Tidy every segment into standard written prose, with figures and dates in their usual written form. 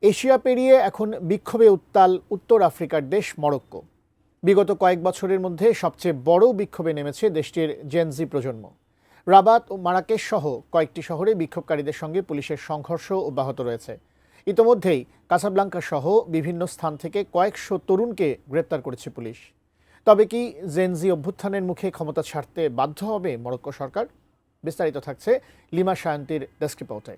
Asia পেরিয়ে এখন বিক্ষোভে উত্তাল উত্তর আফ্রিকার দেশ মরক্কো। বিগত কয়েক বছরের মধ্যে সবচেয়ে বড় বিক্ষোভে নেমেছে দেশটির জেনজি প্রজন্ম। রাবাত ও মারাকেশ সহ কয়েকটি শহরে বিক্ষোভকারীদের সঙ্গে পুলিশের সংঘর্ষ অব্যাহত রয়েছে। ইতোমধ্যেই কাসাব্লাঙ্কা সহ বিভিন্ন স্থান থেকে কয়েকশো তরুণকে গ্রেপ্তার করেছে পুলিশ। তবে কি জেনজি অভ্যুত্থানের মুখে ক্ষমতা ছাড়তে বাধ্য হবে মরক্কো সরকার? বিস্তারিত থাকছে লিমা সায়ন্তীর ডেস্ক রিপোর্টে।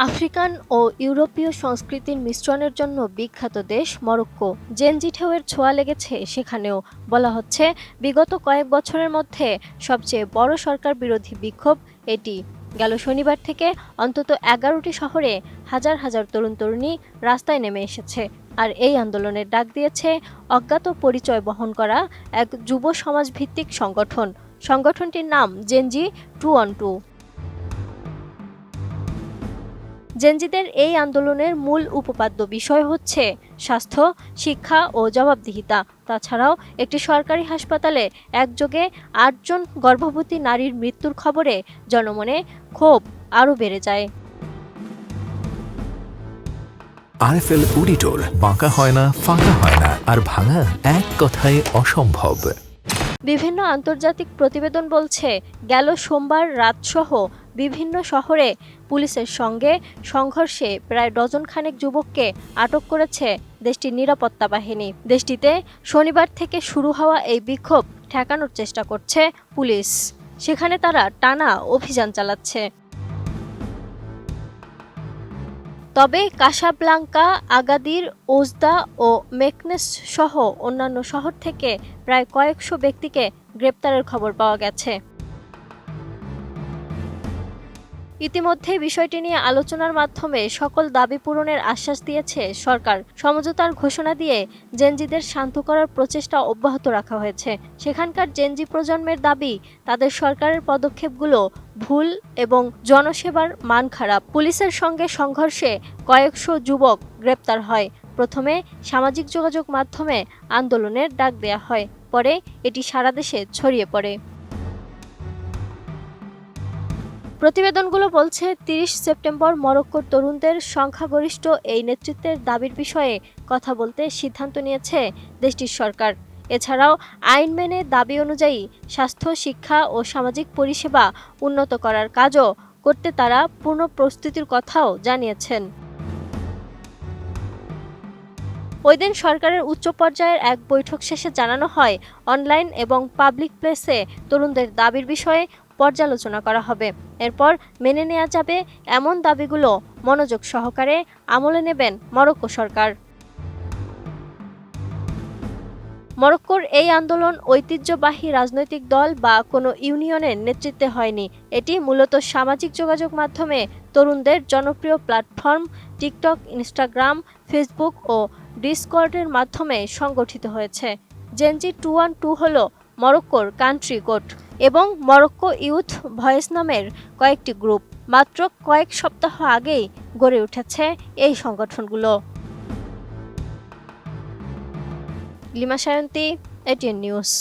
আফ্রিকান ও ইউরোপীয় সংস্কৃতির মিশ্রণের জন্য বিখ্যাত দেশ মরক্কো। জেনজি ঢেউয়ের ছোঁয়া লেগেছে সেখানেও। বলা হচ্ছে বিগত কয়েক বছরের মধ্যে সবচেয়ে বড় সরকার বিরোধী বিক্ষোভ এটি। গেল শনিবার থেকে অন্তত 11টি শহরে হাজার হাজার তরুণ তরুণী রাস্তায় নেমে এসেছে। আর এই আন্দোলনের ডাক দিয়েছে অজ্ঞাত পরিচয় বহন করা এক যুব সমাজ ভিত্তিক সংগঠন। সংগঠনটির নাম জেনজি 212। জেনজিদের এই আন্দোলনের মূল উপপাদ্য বিষয় হচ্ছে স্বাস্থ্য, শিক্ষা ও জবাবদিহিতা। তাছাড়াও একটি সরকারি হাসপাতালে একযোগে 8 জন গর্ভবতী নারীর মৃত্যুর খবরে জনমনে ক্ষোভ আরও বেড়ে যায়। আরএফএল অডিটর, বাঁকা হয় না, ফাঁকা হয় না, আর ভাঙা এক কথায় অসম্ভব। বিভিন্ন আন্তর্জাতিক প্রতিবেদন বলছে গেল সোমবার রাতসহ বিভিন্ন শহরে পুলিশের সঙ্গে সংঘর্ষে প্রায় ডজন খানেক যুবককে আটক করেছে দেশটির নিরাপত্তা বাহিনী। দেশটিতে শনিবার থেকে শুরু হওয়া এই বিক্ষোভ ঠেকানোর চেষ্টা করছে পুলিশ। সেখানে তারা টানা অভিযান চালাচ্ছে। তবে কাসাব্লাঙ্কা, আগাদির, ওজদা ও মেকনেস সহ অন্যান্য শহর থেকে প্রায় কয়েকশো ব্যক্তিকে গ্রেপ্তারের খবর পাওয়া গেছে। ইতিমধ্যে বিষয়টি নিয়ে আলোচনার মাধ্যমে সকল দাবি পূরণের আশ্বাস দিয়েছে সরকার। সমঝোতার ঘোষণা দিয়ে জেনজিদের শান্ত করার প্রচেষ্টা অব্যাহত রাখা হয়েছে। সেখানকার জেনজি প্রজন্মের দাবি, তাদের সরকারের পদক্ষেপগুলো ভুল এবং জনসেবার মান খারাপ। পুলিশের সঙ্গে সংঘর্ষে কয়েকশো যুবক গ্রেপ্তার হয়। প্রথমে সামাজিক যোগাযোগ মাধ্যমে আন্দোলনের ডাক দেয়া হয়, পরে এটি সারা দেশে ছড়িয়ে পড়ে। প্রতিবেদনগুলো বলছে 30 সেপ্টেম্বর মরক্কোর তরুণদের সংখ্যাগরিষ্ঠ এই নেতৃত্বের দাবির বিষয়ে কথা বলতে সিদ্ধান্ত নিয়েছে দেশটির সরকার। এছাড়াও আইন মেনে দাবি অনুযায়ী স্বাস্থ্য, শিক্ষা ও সামাজিক পরিষেবা উন্নত করার কাজও করতে তারা পূর্ণ প্রস্তুতির কথাও জানিয়েছেন। ওই দিন সরকারের উচ্চ পর্যায়ের এক বৈঠক শেষে জানানো হয়, অনলাইন এবং পাবলিক প্লেসে তরুণদের দাবির বিষয়ে পর্যালোচনা করা হবে। এরপর মেনে নেওয়া যাবে এমন দাবিগুলো মনোযোগ সহকারে আমলে নেবেন মরক্কো সরকার। মরক্কোর এই আন্দোলন ঐতিহ্যবাহী রাজনৈতিক দল বা কোনো ইউনিয়নের নেতৃত্বে হয়নি। এটি মূলত সামাজিক যোগাযোগ মাধ্যমে তরুণদের জনপ্রিয় প্ল্যাটফর্ম টিকটক, ইনস্টাগ্রাম, ফেসবুক ও ডিসকর্ডের মাধ্যমে সংগঠিত হয়েছে। জেনজি 212 হল মরক্কোর কান্ট্রি কোড এবং মরক্কো ইউথ ভয়েস নামের কয়েকটি গ্রুপ। মাত্র কয়েক সপ্তাহ আগেই গড়ে উঠেছে এই সংগঠনগুলো। Lima Sayanti, ATN news.